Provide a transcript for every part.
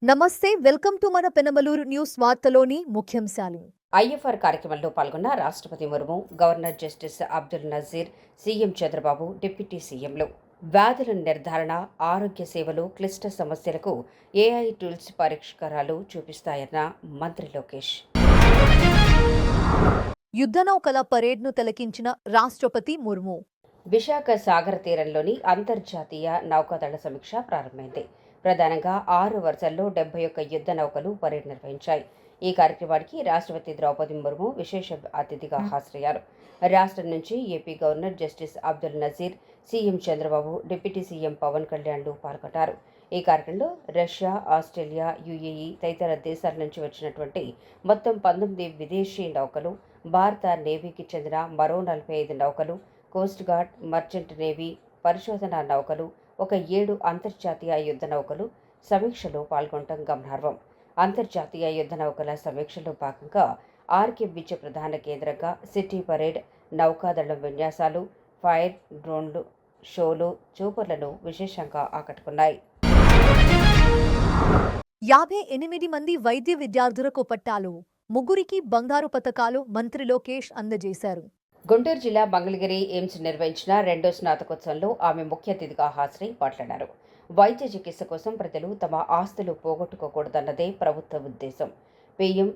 నమస్తే, welcome to మన Penamaluru news వార్తలోని ముఖ్యాంశాలు. ఐఎఫ్ఆర్ కార్యక్రమంలో పాల్గొన్న రాష్ట్రపతి Murmu, governor justice Abdul Nazeer, CM Chandrababu, deputy సీఎంలు. వ్యాధుల నిర్ధారణ, ఆరోగ్య సేవలు, క్లిష్ట సమస్యలకు ఏఐ టూల్స్ పరిష్కారాలు చూపిస్తాయన్న మంత్రి లోకేష్. యుద్ధ నౌకల పరేడ్ను తిలకించిన రాష్ట్రపతి ముర్ము. విశాఖ సాగర తీరంలోని అంతర్జాతీయ నౌకాదళ సమీక్ష ప్రారంభమైంది. ప్రధానంగా 6 వరుసల్లో 71 యుద్ధ నౌకలు పరేడ్ నిర్వహించాయి. ఈ కార్యక్రమానికి రాష్ట్రపతి ద్రౌపది ముర్ము విశేష అతిథిగా హాజరయ్యారు. రాష్ట్రం నుంచి AP governor justice Abdul Nazeer, CM Chandrababu, deputy CM Pawan కళ్యాణ్లు పాల్గొన్నారు. ఈ కార్యక్రమంలో రష్యా, ఆస్ట్రేలియా, యుఏఈ తదితర దేశాల నుంచి వచ్చినటువంటి మొత్తం 19 విదేశీ నౌకలు, భారత నేవీకి చెందిన మరో 45 నౌకలు, కోస్ట్ గార్డ్, మర్చెంట్ నేవీ, పరిశోధనా నౌకలు, ఒక 7 అంతర్జాతీయ యుద్ధ నౌకలు సమీక్షలో పాల్గొనడం గమనార్హం. అంతర్జాతీయ యుద్ధ నౌకల సమీక్షలో భాగంగా ఆర్కే బీచ్ ప్రధాన కేంద్రంగా సిటీ పరేడ్, నౌకాదళం విన్యాసాలు, ఫైర్ డ్రోన్లు షోలు చూపర్లను విశేషంగా ఆకట్టుకున్నాయి. 58 మంది వైద్య విద్యార్థులకు పట్టాలు, ముగ్గురికి బంగారు పతకాలు మంత్రి లోకేష్ అందజేశారు. గుంటూరు జిల్లా మంగళగిరి ఎయిమ్స్ నిర్వహించిన 2వ స్నాతకోత్సవంలో ఆమె ముఖ్య అతిథిగా హాజరై మాట్లాడారు. వైద్య చికిత్స కోసం ప్రజలు తమ ఆస్తులు పోగొట్టుకోకూడదన్నదే ప్రభుత్వ ఉద్దేశం. పీఎం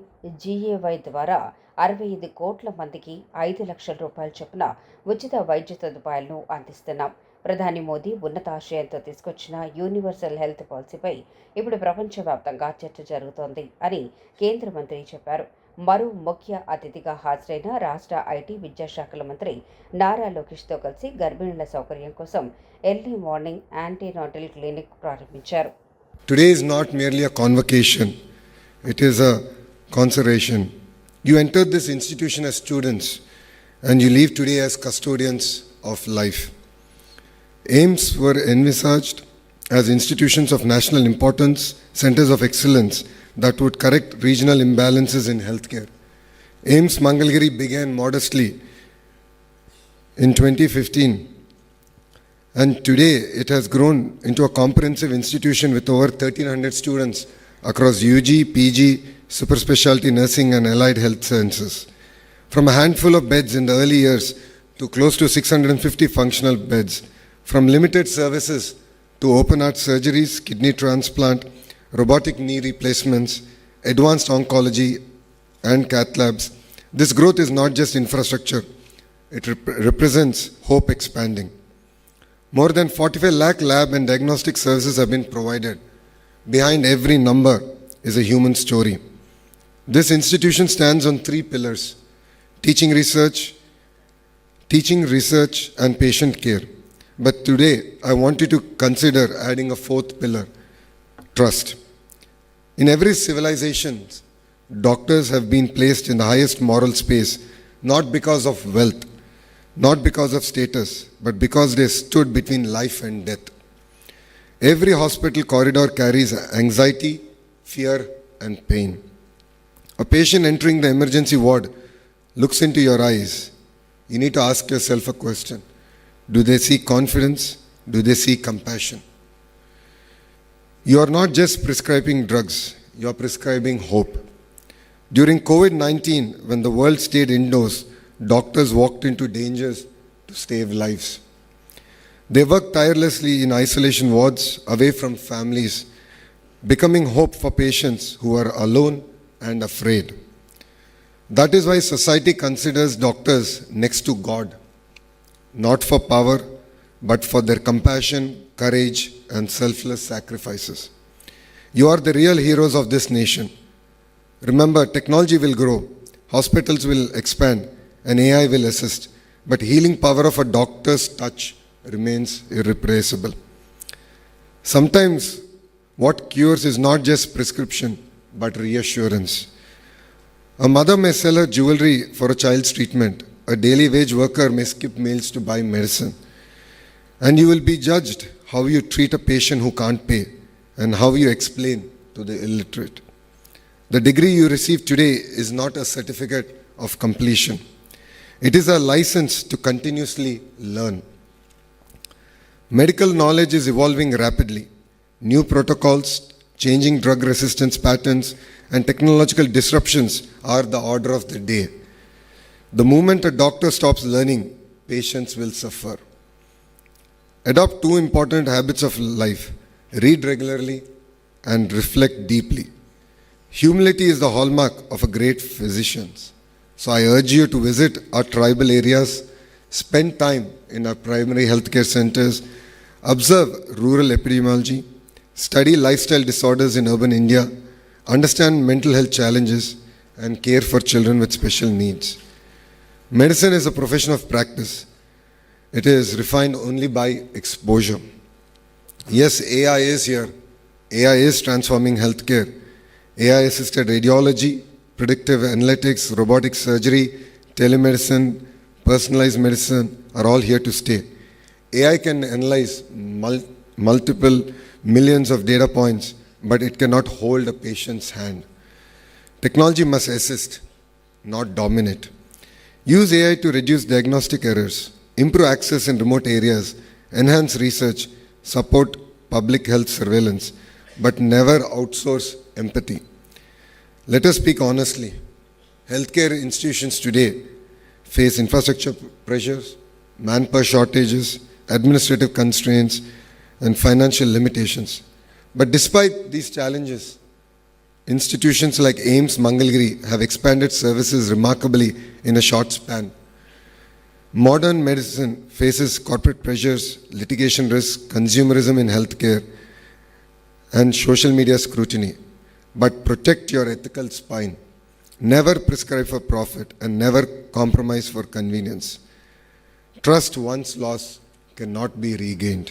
జీఏవై ద్వారా 65 కోట్ల మందికి 5 లక్షల రూపాయల చొప్పున ఉచిత వైద్య సదుపాయాలను అందిస్తున్నాం. ప్రధాని మోదీ ఉన్నతాశయంతో తీసుకొచ్చిన యూనివర్సల్ హెల్త్ పాలసీపై ఇప్పుడు ప్రపంచవ్యాప్తంగా చర్చ జరుగుతోంది అని కేంద్ర మంత్రి చెప్పారు. మరో ముఖ్య అతిథిగా హాజరైన రాష్ట్ర ఐటీ విద్యాశాఖల మంత్రి నారా లోకేష్తో కలిసి గర్భిణుల సౌకర్యం కోసం ఎర్లీ మార్నింగ్ యాంటీనాటల్ క్లినిక్ ప్రారంభించారు. Today is not merely a convocation, it is a consideration. You entered this institution as students and you leave today as custodians of life. AIIMS were envisaged as institutions of national importance, centers of excellence that would correct regional imbalances in healthcare. AIIMS Mangalgiri began modestly in 2015 and today it has grown into a comprehensive institution with over 1,300 students across UG, PG, super specialty nursing and allied health sciences. From a handful of beds in the early years to close to 650 functional beds, from limited services to open heart surgeries, kidney transplant, robotic knee replacements, advanced oncology and cath labs. This growth is not just infrastructure, it represents hope expanding. More than 45 lakh lab and diagnostic services have been provided. Behind every number is a human story. This institution stands on 3 pillars: teaching, research and patient care. But today I want you to consider adding a 4th pillar: trust. In every civilization, doctors have been placed in the highest moral space, not because of wealth, not because of status, but because they stood between life and death. Every hospital corridor carries anxiety, fear, and pain. A patient entering the emergency ward looks into your eyes. You need to ask yourself a question. Do they see confidence? Do they see compassion? You are not just prescribing drugs, you are prescribing hope. During COVID-19, when the world stayed indoors, doctors walked into dangers to save lives. They worked tirelessly in isolation wards, away from families, becoming hope for patients who are alone and afraid. That is why society considers doctors next to God, not for power, but for their compassion, courage, and selfless sacrifices. You are the real heroes of this nation. Remember, technology will grow, hospitals will expand, and AI will assist, but healing power of a doctor's touch remains irreplaceable. Sometimes what cures is not just prescription, but reassurance. A mother may sell her jewelry for a child's treatment. A daily wage worker may skip meals to buy medicine. And you will be judged how you treat a patient who can't pay and how you explain to the illiterate. The degree you receive today is not a certificate of completion. It is a license to continuously learn. Medical knowledge is evolving rapidly. New protocols, changing drug resistance patterns, and technological disruptions are the order of the day. The moment a doctor stops learning, patients will suffer. Adopt two important habits of life: read regularly and reflect deeply. Humility is the hallmark of a great physician. So I urge you to visit our tribal areas, spend time in our primary healthcare centers, observe rural epidemiology, study lifestyle disorders in urban India, understand mental health challenges, and care for children with special needs. Medicine is a profession of practice. It is refined only by exposure. Yes, AI is here. AI is transforming healthcare. AI-assisted radiology, predictive analytics, robotic surgery, telemedicine, personalized medicine are all here to stay. AI can analyze multiple millions of data points, but it cannot hold a patient's hand. Technology must assist, not dominate. Use AI to reduce diagnostic errors, improve access in remote areas, enhance research, support public health surveillance, but never outsource empathy. Let us speak honestly. Healthcare institutions today face infrastructure pressures, manpower shortages, administrative constraints, and financial limitations. But despite these challenges, institutions like AIIMS Mangalgiri have expanded services remarkably in a short span. Modern medicine faces corporate pressures, litigation risks, consumerism in healthcare, and social media scrutiny. But protect your ethical spine. Never prescribe for profit and never compromise for convenience. Trust once lost cannot be regained.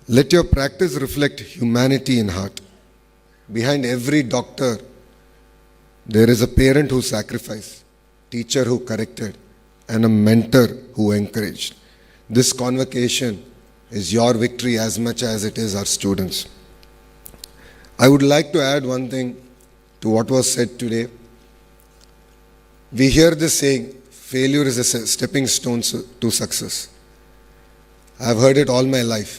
Let your practice reflect humanity in heart. Behind every doctor, there is a parent who sacrificed, teacher who corrected, and a mentor who encouraged. This convocation is your victory as much as it is our students. I would like to add one thing to what was said today. We hear this saying, failure is a stepping stone to success. I have heard it all my life,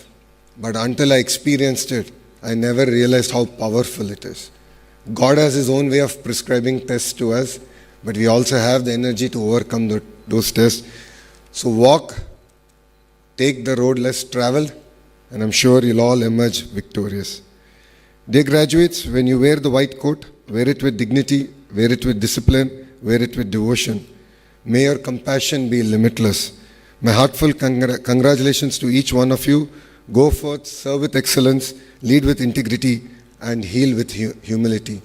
but until I experienced it, I never realized how powerful it is. God has His own way of prescribing tests to us, but we also have the energy to overcome those tests. So walk, take the road less traveled, and I'm sure you'll all emerge victorious. Dear graduates, when you wear the white coat, wear it with dignity, wear it with discipline, wear it with devotion. May your compassion be limitless. My heartfelt congratulations to each one of you. Go forth, serve with excellence, lead with integrity, and heal with humility.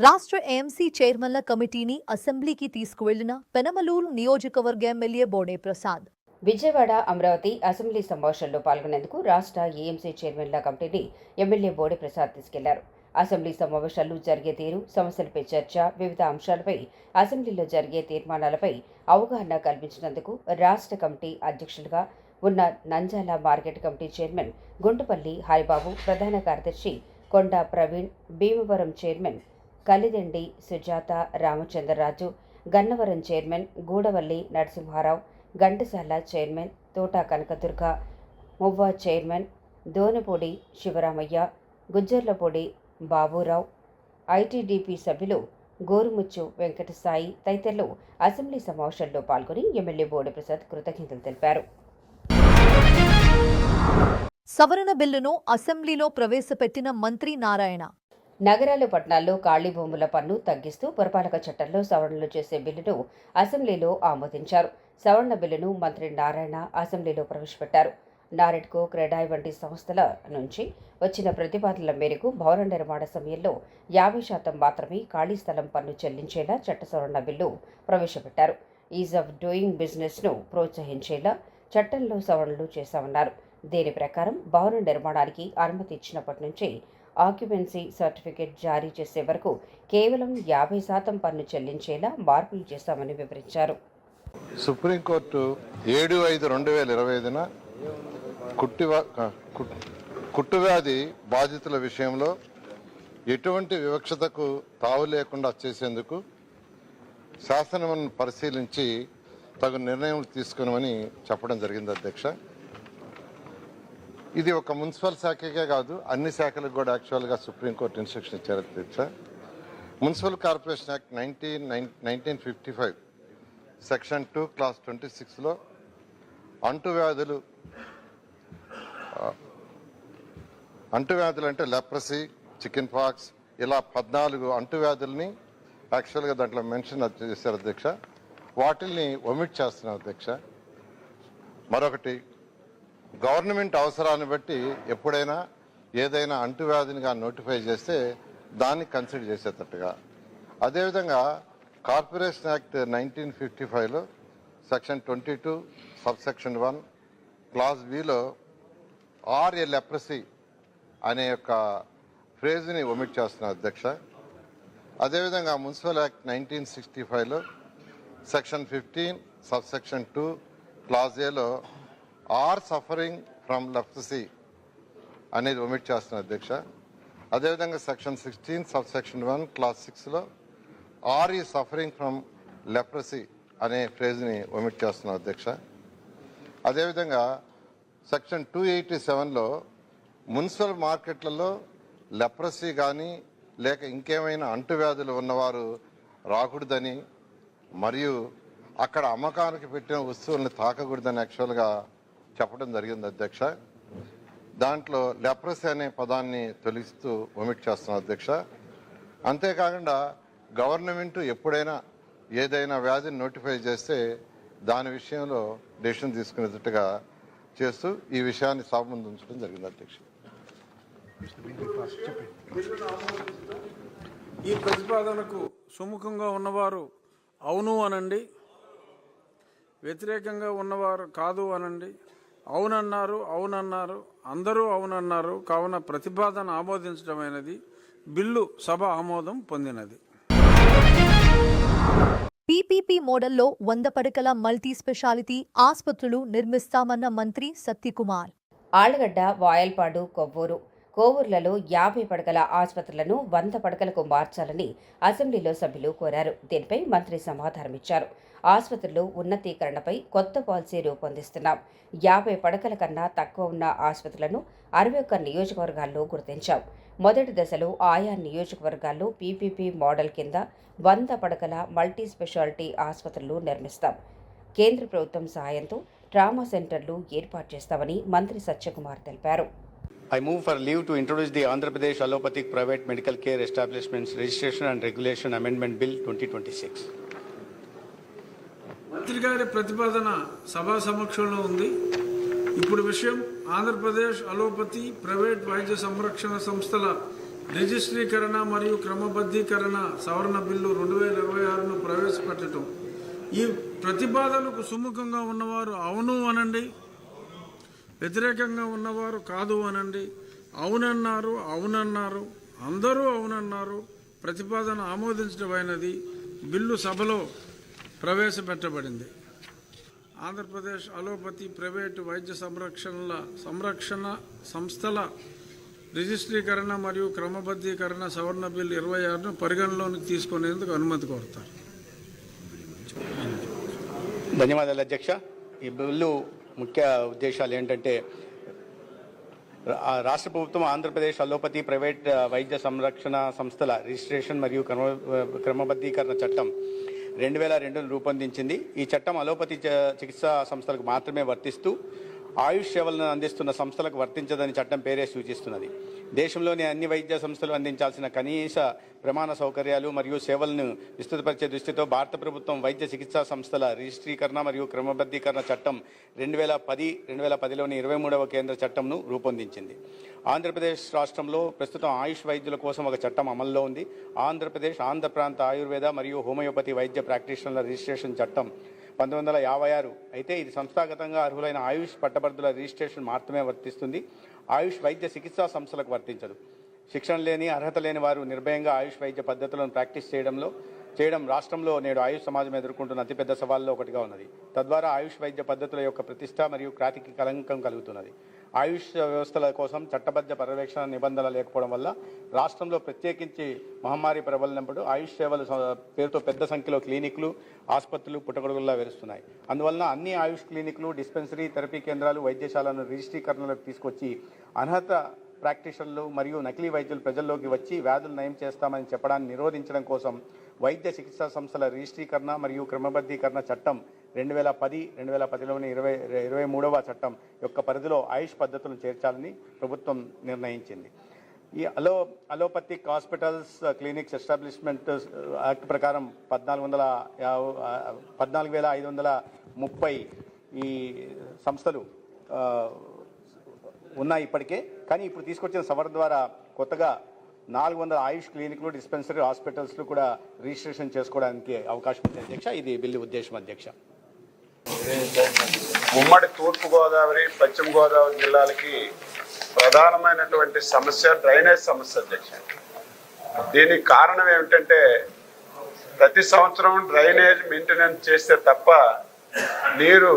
రాష్ట్ర AMC చైర్మన్ల కమిటీని అసెంబ్లీకి తీసుకువెళ్లిన పెనమలూరు నియోజకవర్గ MLA Bode Prasad. Vijayawada Amaravati assembly సమావేశంలో పాల్గొనేందుకు రాష్ట్ర AMC చైర్మన్ల కమిటీని MLA Bode Prasad తీసుకెళ్లారు. Assembly సమావేశాలు జరిగే తీరు, సమస్యలపై చర్చ, వివిధ అంశాలపై అసెంబ్లీలో జరిగే తీర్మానాలపై అవగాహన కల్పించినందుకు రాష్ట్ర కమిటీ అధ్యక్షులుగా ఉన్న Nanjala market committee chairman Guntupalli Haribabu, ప్రధాన కార్యదర్శి Konda Praveen, Bhimavaram chairman Kalidindi Sujatha Ramachandraraju, Gannavaram chairman Gudavalli Narasimha Rao, Ghantasala chairman Thota Kanakadurga, Muvva chairman Donepudi Sivaramaiah, Gujjarlapudi Baburao, ITDP సభ్యులు గోరుముచ్చు వెంకటసాయి తదితరులు అసెంబ్లీ సమావేశంలో పాల్గొని ఎమ్మెల్యే బోడే ప్రసాద్ కృతజ్ఞతలు తెలిపారు. సవరణ బిల్లును అసెంబ్లీలో ప్రవేశపెట్టిన మంత్రి నారాయణ. నగరాలు, పట్టణాల్లో ఖాళీ భూముల పన్ను తగ్గిస్తూ పురపాలక చట్టంలో సవరణలు చేసే బిల్లును అసెంబ్లీలో ఆమోదించారు. సవరణ బిల్లును మంత్రి నారాయణ అసెంబ్లీలో ప్రవేశపెట్టారు. నారెడ్కో, క్రెడాయ్ వంటి సంస్థల నుంచి వచ్చిన ప్రతిపాదనల మేరకు భవన నిర్మాణ సమయంలో 50% మాత్రమే ఖాళీ స్థలం పన్ను చెల్లించేలా చట్ట సవరణ బిల్లు ప్రవేశపెట్టారు. ఈజ్ ఆఫ్ డూయింగ్ బిజినెస్ను ప్రోత్సహించేలా చట్టంలో సవరణలు చేశామన్నారు. దీని ప్రకారం భవన నిర్మాణానికి అనుమతి ఇచ్చినప్పటి నుంచి ఆక్యుపెన్సీ సర్టిఫికేట్ జారీ చేసే వరకు కేవలం 50% పన్ను చెల్లించేలా మార్పులు చేశామని వివరించారు. సుప్రీంకోర్టు 7/5/2025న కుట్టువ్యాధి బాధితుల విషయంలో ఎటువంటి వివక్షతకు తావు లేకుండా చేసేందుకు శాసనమును పరిశీలించి తగు నిర్ణయం తీసుకున్నామని చెప్పడం జరిగింది. అధ్యక్ష, ఇది ఒక మున్సిపల్ శాఖకే కాదు, అన్ని శాఖలకు కూడా యాక్చువల్గా సుప్రీంకోర్టు ఇన్స్ట్రక్షన్ ఇచ్చారు అధ్యక్ష. Municipal corporation act 1955 section 2 clause 26లో అంటువ్యాధులు అంటే లెప్రసీ, చికెన్ పాక్స్, ఇలా 14 అంటువ్యాధుల్ని యాక్చువల్గా దాంట్లో మెన్షన్ చేశారు అధ్యక్ష. వాటిల్ని ఒమిట్ చేస్తున్నారు అధ్యక్ష. మరొకటి, గవర్నమెంట్ అవసరాన్ని బట్టి ఎప్పుడైనా ఏదైనా అంటువ్యాధినిగా నోటిఫై చేస్తే దాన్ని కన్సిడర్ చేసేటట్టుగా. అదేవిధంగా కార్పొరేషన్ యాక్ట్ 1955లో సెక్షన్ 22 సబ్సెక్షన్ 1 క్లాస్ బిలో ఆర్ ఏ లెప్రసీ అనే యొక్క ఫ్రేజ్ని ఒమిట్ చేస్తున్నారు అధ్యక్ష. అదేవిధంగా మున్సిపల్ యాక్ట్ 1965లో సెక్షన్ 15 సబ్సెక్షన్ 2 క్లాస్ ఏలో ఆర్ సఫరింగ్ ఫ్రమ్ లెప్రసీ అనేది ఒమిట్ చేస్తున్నారు అధ్యక్ష. అదేవిధంగా సెక్షన్ 16 సబ్సెక్షన్ 1 క్లాస్ 6లో ఆర్ ఈ సఫరింగ్ ఫ్రమ్ లెప్రసీ అనే ఫ్రేజ్ని ఒమిట్ చేస్తున్నారు అధ్యక్ష. అదేవిధంగా సెక్షన్ 287లో మున్సిపల్ మార్కెట్లలో లెప్రసీ కానీ లేక ఇంకేమైనా అంటువ్యాధులు ఉన్నవారు రాకూడదని, మరియు అక్కడ అమ్మకానికి పెట్టిన వస్తువులను తాకకూడదని యాక్చువల్గా చెప్పడం జరిగింది అధ్యక్ష. దాంట్లో లెప్రసీ అనే పదాన్ని తొలగిస్తూ ఒమిట్ చేస్తున్నాం అధ్యక్ష. అంతేకాకుండా గవర్నమెంట్ ఎప్పుడైనా ఏదైనా వ్యాధిని నోటిఫై చేస్తే దాని విషయంలో డెసిషన్ తీసుకునేటట్టుగా చేస్తూ ఈ విషయాన్ని సభ ముందు ఉంచడం జరిగింది అధ్యక్ష. ఈ ప్రతిపాదనకు సుముఖంగా ఉన్నవారు అవును అనండి, వ్యతిరేకంగా ఉన్నవారు కాదు అనండి. అవునన్నారు, అందరూ అవునన్నారు. కావున ప్రతిపాదన ఆమోదించడమైనది. బిల్లు సభ ఆమోదం పొందినది. పీపీపీ మోడల్లో 100 పడకల మల్టీ స్పెషాలిటీ ఆసుపత్రులు నిర్మిస్తామన్న మంత్రి సత్యకుమార్. ఆళ్లగడ్డ, వాయల్పాడు, కోవూరులలో 50 పడకల ఆసుపత్రులను 100 పడకలకు మార్చాలని అసెంబ్లీలో సభ్యులు కోరారు. దీనిపై మంత్రి సమాధానమిచ్చారు. ఆసుపత్రులు ఉన్నతీకరణపై కొత్త పాలసీ రూపొందిస్తున్నాం. 50 పడకల కన్నా తక్కువ ఉన్న ఆసుపత్రులను 61 నియోజకవర్గాల్లో గుర్తించాం. మొదటి దశలో ఆయా నియోజకవర్గాల్లో పీపీపీ మోడల్ కింద 100 పడకల మల్టీ స్పెషాలిటీ ఆసుపత్రులు నిర్మిస్తాం. కేంద్ర ప్రభుత్వం సహాయంతో ట్రామా సెంటర్లు ఏర్పాటు చేస్తామని మంత్రి సత్యకుమార్ తెలిపారు. I move for leave to introduce the Andhra Pradesh Allopathic Private Medical Care Establishments Registration and Regulation Amendment Bill 2026. మంత్రి గారి ప్రతిపాదన సభా సమక్షంలో ఉంది. ఇప్పుడు విషయం, ఆంధ్రప్రదేశ్ అలోపతి ప్రైవేట్ వైద్య సంరక్షణ సంస్థల రిజిస్ట్రీకరణ మరియు క్రమబద్ధీకరణ సవరణ బిల్లు 2026ను ప్రవేశపెట్టడం. ఈ ప్రతిపాదనకు సుముఖంగా ఉన్నవారు అవును అనండి, వ్యతిరేకంగా ఉన్నవారు కాదు అనండి. అవునన్నారు, అందరూ అవునన్నారు. ప్రతిపాదన ఆమోదించడమైనది. బిల్లు సభలో ప్రవేశపెట్టబడింది. ఆంధ్రప్రదేశ్ అలోపతి ప్రైవేటు వైద్య సంరక్షణ సంస్థల రిజిస్ట్రీకరణ మరియు క్రమబద్ధీకరణ సవరణ బిల్లు 26ను పరిగణలోకి తీసుకునేందుకు అనుమతి కోరుతారు. ధన్యవాదాలు అధ్యక్ష. ఈ బిల్లు ముఖ్య ఉద్దేశాలు ఏంటంటే, రాష్ట్ర ప్రభుత్వం ఆంధ్రప్రదేశ్ అలోపతి ప్రైవేట్ వైద్య సంరక్షణ సంస్థల రిజిస్ట్రేషన్ మరియు క్రమబద్ధీకరణ చట్టం 2002ను రూపొందించింది. ఈ చట్టం అలోపతి చికిత్సా సంస్థలకు మాత్రమే వర్తిస్తూ ఆయుష్ సేవలను అందిస్తున్న సంస్థలకు వర్తించదని చట్టం పేరే సూచిస్తున్నది. దేశంలోని అన్ని వైద్య సంస్థలు అందించాల్సిన కనీస ప్రమాణ సౌకర్యాలు మరియు సేవలను విస్తృతపరిచే దృష్టితో భారత ప్రభుత్వం వైద్య చికిత్సా సంస్థల రిజిస్ట్రీకరణ మరియు క్రమబద్ధీకరణ చట్టం 2010లోని 23వ కేంద్ర చట్టంను రూపొందించింది. ఆంధ్రప్రదేశ్ రాష్ట్రంలో ప్రస్తుతం ఆయుష్ వైద్యుల కోసం ఒక చట్టం అమల్లో ఉంది. ఆంధ్ర ప్రాంత ఆయుర్వేద మరియు హోమియోపతి వైద్య ప్రాక్టీషనర్ల రిజిస్ట్రేషన్ చట్టం 1956. అయితే ఇది సంస్థాగతంగా అర్హులైన ఆయుష్ పట్టభద్రుల రిజిస్ట్రేషన్ మాత్రమే వర్తిస్తుంది. ఆయుష్ వైద్య చికిత్సా సంస్థలకు వర్తించదు. శిక్షణ లేని, అర్హత లేని వారు నిర్భయంగా ఆయుష్ వైద్య పద్ధతులను ప్రాక్టీస్ చేయడంలో చేయడం రాష్ట్రంలో నేడు ఆయుష్ సమాజం ఎదుర్కొంటున్న అతిపెద్ద సవాల్లో ఒకటిగా ఉన్నది. తద్వారా ఆయుష్ వైద్య పద్ధతుల యొక్క ప్రతిష్ట మరియు ఖ్యాతికి కలంకం కలుగుతున్నది. ఆయుష్ వ్యవస్థల కోసం చట్టబద్ధ పర్యవేక్షణ నిబంధనలు లేకపోవడం వల్ల రాష్ట్రంలో ప్రత్యేకించి మహమ్మారి ప్రబలినప్పుడు ఆయుష్ సేవల పేరుతో పెద్ద సంఖ్యలో క్లినిక్లు, ఆసుపత్రులు పుట్టగొడుగుల్లా వెలుస్తున్నాయి. అందువలన అన్ని ఆయుష్ క్లినిక్లు, డిస్పెన్సరీ, థెరపీ కేంద్రాలు, వైద్యశాలను రిజిస్ట్రీకరణలోకి తీసుకొచ్చి అర్హత ప్రాక్టీషనర్లు మరియు నకిలీ వైద్యులు ప్రజల్లోకి వచ్చి వ్యాధులు నయం చేస్తామని చెప్పడాన్ని నిరోధించడం కోసం వైద్య చికిత్సా సంస్థల రిజిస్ట్రీకరణ మరియు క్రమబద్ధీకరణ చట్టం 2010లోని 23వ చట్టం యొక్క పరిధిలో ఆయుష్ పద్ధతులను చేర్చాలని ప్రభుత్వం నిర్ణయించింది. ఈ allopathic hospitals clinics establishment act ప్రకారం 14,530 ఈ సంస్థలు ఉన్నాయి ఇప్పటికే. కానీ ఇప్పుడు తీసుకొచ్చిన సవరణ ద్వారా కొత్తగా 400 ఆయుష్ క్లినిక్లు, డిస్పెన్సరీ, హాస్పిటల్స్లు కూడా రిజిస్ట్రేషన్ చేసుకోవడానికి అవకాశం ఉంది అధ్యక్ష. ఇది బిల్లు ఉద్దేశం అధ్యక్ష. ఉమ్మడి తూర్పుగోదావరి, పశ్చిమ గోదావరి జిల్లాలకి ప్రధానమైనటువంటి సమస్య డ్రైనేజ్ సమస్య అధ్యక్ష. దీనికి కారణం ఏమిటంటే ప్రతి సంవత్సరం డ్రైనేజ్ మెయింటెనెన్స్ చేస్తే తప్ప నీరు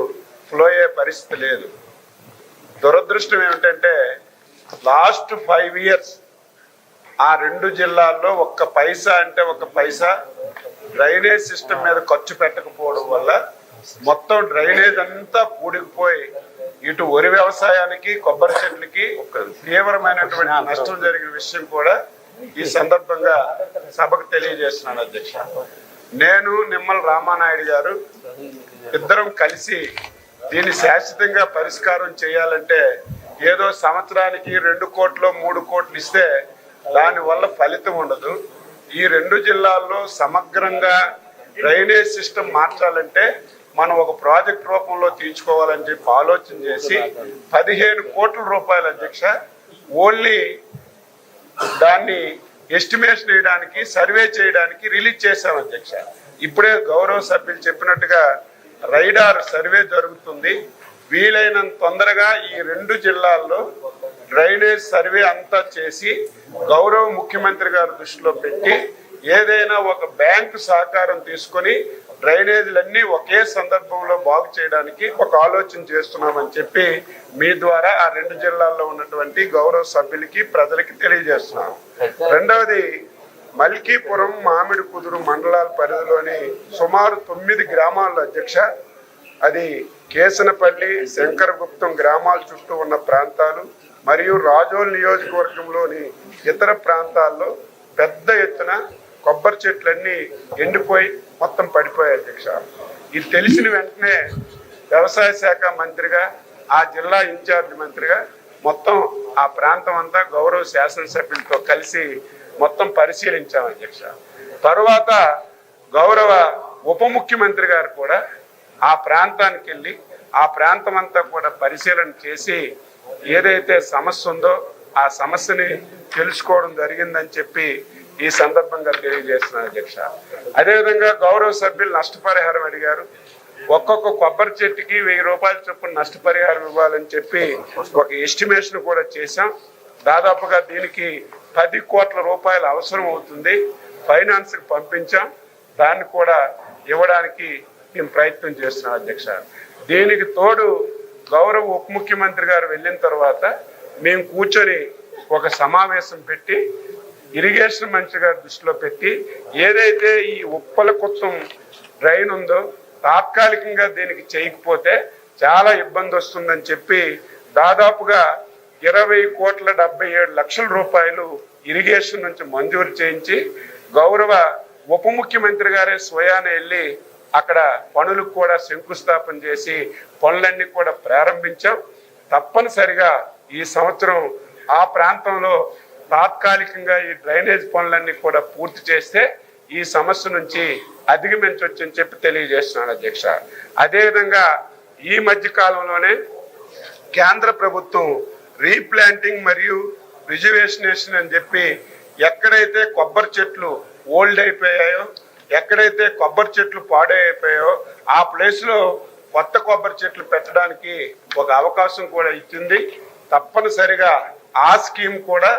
ఫ్లో అయ్యే పరిస్థితి లేదు. దురదృష్టం ఏమిటంటే లాస్ట్ 5 years ఆ 2 జిల్లాల్లో ఒక్క పైసా డ్రైనేజ్ సిస్టమ్ మీద ఖర్చు పెట్టకపోవడం వల్ల మొత్తం డ్రైనేజ్ అంతా పూడికిపోయి ఇటు వరి వ్యవసాయానికి, కొబ్బరి చెట్లకి తీవ్రమైనటువంటి నష్టం జరిగిన విషయం కూడా ఈ సందర్భంగా సభకు తెలియజేస్తున్నాను అధ్యక్ష. నేను, నిమ్మల రామానాయుడు గారు ఇద్దరం కలిసి దీన్ని శాశ్వతంగా పరిష్కారం చేయాలంటే ఏదో సంవత్సరానికి 2 కోట్లు 3 కోట్లు ఇస్తే దానివల్ల ఫలితం ఉండదు. ఈ 2 జిల్లాల్లో సమగ్రంగా డ్రైనేజ్ సిస్టమ్ మార్చాలంటే మనం ఒక ప్రాజెక్ట్ రూపంలో తీర్చుకోవాలని చెప్పి ఆలోచన చేసి 15 కోట్ల రూపాయలు అధ్యక్ష ఓన్లీ దాన్ని ఎస్టిమేషన్ వేయడానికి, సర్వే చేయడానికి రిలీజ్ చేశాం అధ్యక్ష. ఇప్పుడే గౌరవ సభ్యులు చెప్పినట్టుగా రైడార్ సర్వే జరుగుతుంది. వీలైనంత తొందరగా ఈ 2 జిల్లాల్లో డ్రైనేజ్ సర్వే అంతా చేసి గౌరవ ముఖ్యమంత్రి గారి దృష్టిలో పెట్టి ఏదైనా ఒక బ్యాంకు సహకారం తీసుకొని డ్రైనేజీలన్నీ ఒకే సందర్భంలో బాగు చేయడానికి ఒక ఆలోచన చేస్తున్నామని చెప్పి మీ ద్వారా ఆ 2 జిల్లాల్లో ఉన్నటువంటి గౌరవ సభ్యులకి, ప్రజలకి తెలియజేస్తున్నాం. రెండవది మల్కీపురం, మామిడి కుదురు మండలాల పరిధిలోని సుమారు 9 గ్రామాల్లో అధ్యక్ష, అది కేసనపల్లి, శంకరగుప్తం గ్రామాల చుట్టూ ఉన్న ప్రాంతాలు మరియు రాజోల్ నియోజకవర్గంలోని ఇతర ప్రాంతాల్లో పెద్ద ఎత్తున కొబ్బరి చెట్లన్నీ ఎండిపోయి మొత్తం పడిపోయాయి అధ్యక్ష. ఇది తెలిసిన వెంటనే వ్యవసాయ శాఖ మంత్రిగా, ఆ జిల్లా ఇన్ఛార్జ్ మంత్రిగా మొత్తం ఆ ప్రాంతం అంతా గౌరవ శాసనసభ్యులతో కలిసి మొత్తం పరిశీలించాం అధ్యక్ష. తరువాత గౌరవ ఉప ముఖ్యమంత్రి గారు కూడా ఆ ప్రాంతానికి వెళ్ళి ఆ ప్రాంతం అంతా కూడా పరిశీలన చేసి ఏదైతే సమస్య ఉందో ఆ సమస్యని తెలుసుకోవడం జరిగిందని చెప్పి ఈ సందర్భంగా తెలియజేస్తున్నాను అధ్యక్ష. అదేవిధంగా గౌరవ సభ్యులు నష్టపరిహారం అడిగారు. ఒక్కొక్క కొబ్బరి చెట్టుకి 1000 రూపాయల చొప్పున నష్టపరిహారం ఇవ్వాలని చెప్పి ఒక ఎస్టిమేషన్ కూడా చేశాం. దాదాపుగా దీనికి 10 కోట్ల రూపాయలు అవసరం అవుతుంది. ఫైనాన్స్కి పంపించాం. దాన్ని కూడా ఇవ్వడానికి మేము ప్రయత్నం చేస్తున్నాం అధ్యక్ష. దీనికి తోడు గౌరవ ఉప ముఖ్యమంత్రి గారు వెళ్ళిన తర్వాత మేము కూర్చొని ఒక సమావేశం పెట్టి ఇరిగేషన్ మంత్రి గారి దృష్టిలో పెట్టి ఏదైతే ఈ ఉప్పలకుత్తం డ్రైన్ ఉందో తాత్కాలికంగా దీనికి చేయకపోతే చాలా ఇబ్బంది వస్తుందని చెప్పి దాదాపుగా 20,77,00,000 రూపాయలు ఇరిగేషన్ నుంచి మంజూరు చేయించి గౌరవ ఉప ముఖ్యమంత్రి గారే స్వయాన వెళ్ళి అక్కడ పనులకు కూడా శంకుస్థాపన చేసి పనులన్నీ కూడా ప్రారంభించాం. తప్పనిసరిగా ఈ సంవత్సరం ఆ ప్రాంతంలో తాత్కాలికంగా ఈ డ్రైనేజ్ పనులన్నీ కూడా పూర్తి చేస్తే ఈ సమస్య నుంచి అధిగమించవచ్చని చెప్పి తెలియజేస్తున్నాను అధ్యక్ష. అదేవిధంగా ఈ మధ్య కాలంలోనే కేంద్ర ప్రభుత్వం రీప్లాంటింగ్ మరియు రిజర్వేషనేషన్ అని చెప్పి ఎక్కడైతే కొబ్బరి చెట్లు ఓల్డ్ అయిపోయాయో, ఎక్కడైతే కొబ్బరి చెట్లు పాడైపోయాయో ఆ ప్లేస్లో కొత్త కొబ్బరి చెట్లు పెట్టడానికి ఒక అవకాశం కూడా ఇచ్చింది. తప్పనిసరిగా ఆ స్కీమ్ కూడా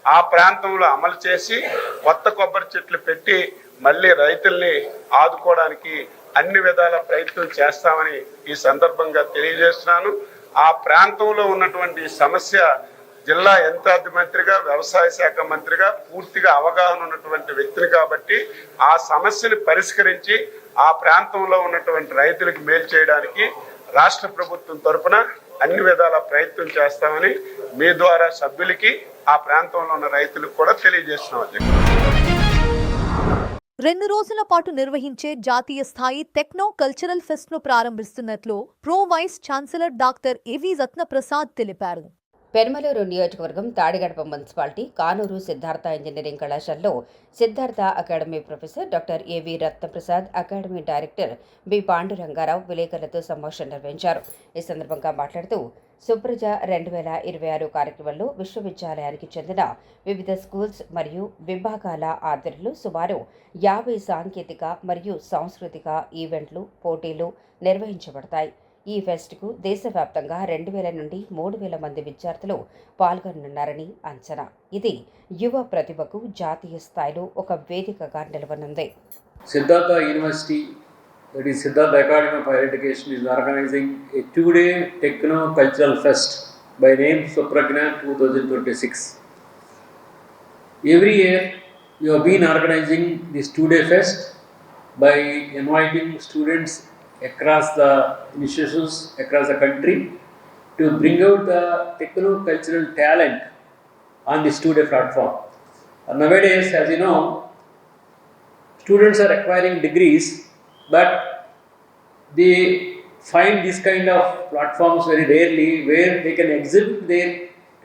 ఆ ప్రాంతంలో అమలు చేసి కొత్త కొబ్బరి చెట్లు పెట్టి మళ్ళీ రైతుల్ని ఆదుకోవడానికి అన్ని విధాల ప్రయత్నం చేస్తామని ఈ సందర్భంగా తెలియజేస్తున్నాను. ఆ ప్రాంతంలో ఉన్నటువంటి సమస్య జిల్లా యంత్రార్థి మంత్రిగా, వ్యవసాయ శాఖ మంత్రిగా పూర్తిగా అవగాహన ఉన్నటువంటి వ్యక్తిని కాబట్టి ఆ సమస్యను పరిష్కరించి ఆ ప్రాంతంలో ఉన్నటువంటి రైతులకు మేలు చేయడానికి రాష్ట్ర ప్రభుత్వం తరఫున అన్ని విధాల ప్రయత్నం చేస్తామని మీ ద్వారా సభ్యులకి ఆ ప్రాంతంలో ఉన్న రైతులకు కూడా తెలియజేస్తున్నాం అధ్యక్షుడు. 2 రోజుల పాటు నిర్వహించే జాతీయ స్థాయి టెక్నో కల్చరల్ ఫెస్ట్ ను ప్రారంభిస్తున్నట్లు pro vice chancellor doctor A V Ratnaprasad తెలిపారు. పెర్మలూరు నియోజకవర్గం తాడిగడప మున్సిపాలిటీ కానూరు సిద్ధార్థ ఇంజనీరింగ్ కళాశాలలో Siddhartha academy professor doctor A V Ratnaprasad, academy director B Pandurangarao విలేకరులతో సమావేశం నిర్వహించారు. ఈ సందర్భంగా మాట్లాడుతూ సుప్రజ 2026 కార్యక్రమంలో విశ్వవిద్యాలయానికి చెందిన వివిధ స్కూల్స్ మరియు విభాగాల ఆధ్వర్యంలో సుమారు 50 సాంకేతిక మరియు సాంస్కృతిక ఈవెంట్లు, పోటీలు నిర్వహించబడతాయి. ఈ ఫెస్ట్కు దేశవ్యాప్తంగా 2000 నుండి 3000 మంది విద్యార్థులు పాల్గొననున్నారని అంచనా. ఇది యువ ప్రతిభకు జాతీయ స్థాయిలో ఒక వేదికగా నిలవనుంది. Siddhartha University, that is Siddhartha Academy of Higher Education, is organizing a 2-day Techno-Cultural Fest by name Supragna 2026. Every year, we have been organizing this 2-day fest by inviting students across the institutions, across the country, to bring out the techno-cultural talent on this 2-day platform. Nowadays, as you know, students are acquiring degrees, but they find this kind of platforms very rarely where they can exhibit their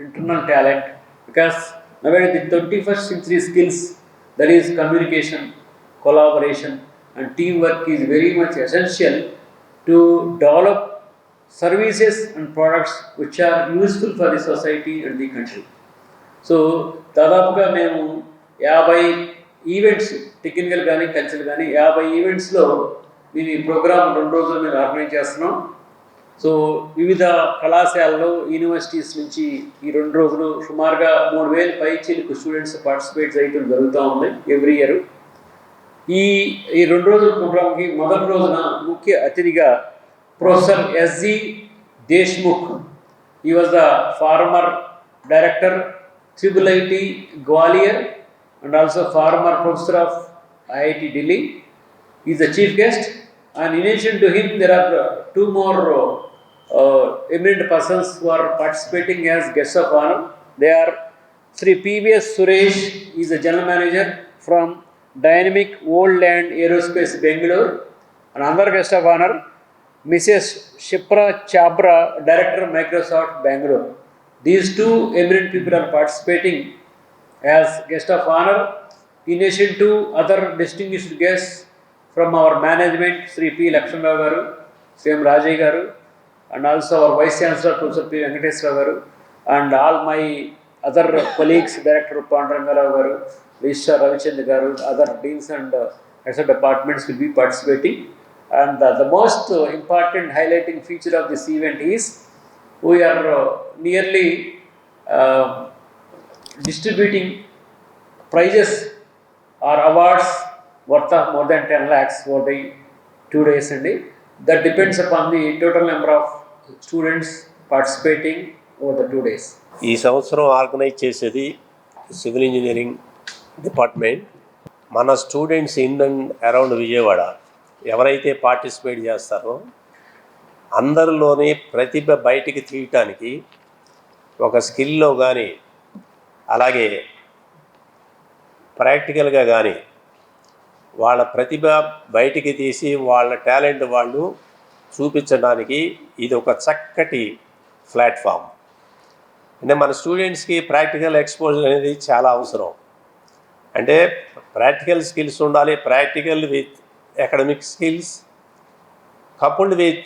internal talent, because nowadays the 21st century skills, that is communication, collaboration and teamwork, is very much essential to develop services and products which are useful for the society and the country. So దాదాపుగా మేము 50 events, technical కానీ cultural కానీ 50 ఈవెంట్స్లో మేము ఈ programme 2 రోజులు మేము organise చేస్తున్నాం. సో వివిధ కళాశాలలో, యూనివర్సిటీస్ నుంచి ఈ 2 రోజులు సుమారుగా 3000 పైచీలకు స్టూడెంట్స్ పార్టిసిపేట్ చేయడం జరుగుతూ ఉంది ఎవ్రీ ఇయర్. ఈ 2 రోజుల ప్రోగ్రామ్కి మొదటి రోజున ముఖ్య అతిథిగా professor S G Deshmukh, he was the former director IIIT Gwalior and also former professor of IIT Delhi. He is the chief guest, and in addition to him there are 2 more eminent persons who are participating as guests of honor. They are Sri PVS Suresh, he is the general manager from Dynamic Old Land Aerospace Bangalore, and another guest of honor Mrs. Shipra Chabra, director of Microsoft Bangalore. These 2 eminent people are participating as guest of honor, in addition to other distinguished guests from our management, Sri P. Lakshmanrao garu, Sri M. Rajay garu, and also our Vice Chancellor, Professor P. Venkateswara garu, and all my other colleagues, Director Pandurangarao garu, Registrar Ravichandra garu, other deans and heads of departments will be participating. And the most important highlighting feature of this event is we are nearly distributing prizes or awards worth of more than 10 lakhs for the 2 days only. That depends upon the total number of students participating over the 2 days. ఈ సంవత్సరం organise చేసేది civil engineering department. మన students in and around Vijayawada ఎవరైతే participate చేస్తారో అందరిలోని ప్రతిభ బయటికి తీయటానికి ఒక స్కిల్లో కానీ అలాగే ప్రాక్టికల్గా కానీ వాళ్ళ ప్రతిభ బయటికి తీసి వాళ్ళ టాలెంట్ వాళ్ళు చూపించడానికి ఇది ఒక చక్కటి ప్లాట్ఫామ్. అంటే మన స్టూడెంట్స్కి ప్రాక్టికల్ ఎక్స్పోజర్ అనేది చాలా అవసరం. అంటే ప్రాక్టికల్ స్కిల్స్ ఉండాలి, practical with academic skills coupled with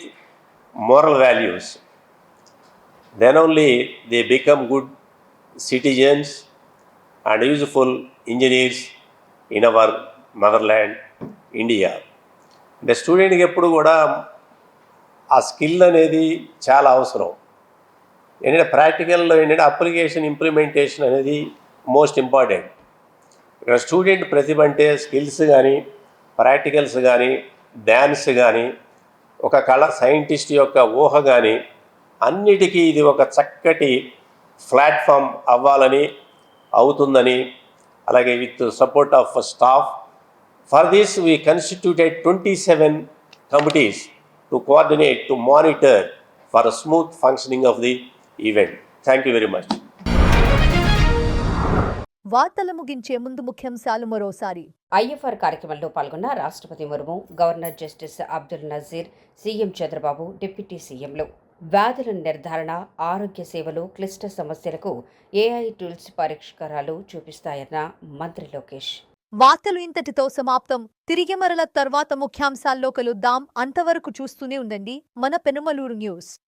moral values. Then only they become good citizens and useful engineers in our motherland, India. The student ఎప్పుడు కూడా ఆ స్కిల్ అనేది చాలా అవసరం. ఏంటంటే ప్రాక్టికల్లో ఏంటంటే అప్లికేషన్ ఇంప్లిమెంటేషన్ అనేది మోస్ట్ ఇంపార్టెంట్. ఇక్కడ స్టూడెంట్ ప్రతిభ అంటే స్కిల్స్ కానీ, ప్రాక్టికల్స్ కానీ, డ్యాన్స్ కానీ, ఒక సైంటిస్ట్ యొక్క ఊహ కానీ, అన్నిటికీ ఇది ఒక చక్కటి ప్లాట్ఫామ్ అవుతుందని, అలాగే with support of staff. For this we constituted 27 committees to coordinate, to monitor for a smooth functioning of the event. Thank you very much. వార్తలు ముగించే ముందు ముఖ్యాంశాలు మరోసారి. ఐఎఫ్ఆర్ కార్యక్రమంలో పాల్గొన్న రాష్ట్రపతి Murmu, governor justice Abdul Nazeer, CM Chandrababu, deputy సీఎంలు. వ్యాధుల నిర్ధారణ, ఆరోగ్య సేవలు, క్లిష్ట సమస్యలకు ఏఐ టూల్స్ పరిష్కారాలు చూపిస్తాయన్న మంత్రి లోకేష్. వార్తలు ఇంతటితో సమాప్తం. తిరిగి మరల తర్వాత ముఖ్యాంశాల్లో కలుద్దాం. అంతవరకు చూస్తూనే ఉండండి మన పెనుమలూరు న్యూస్.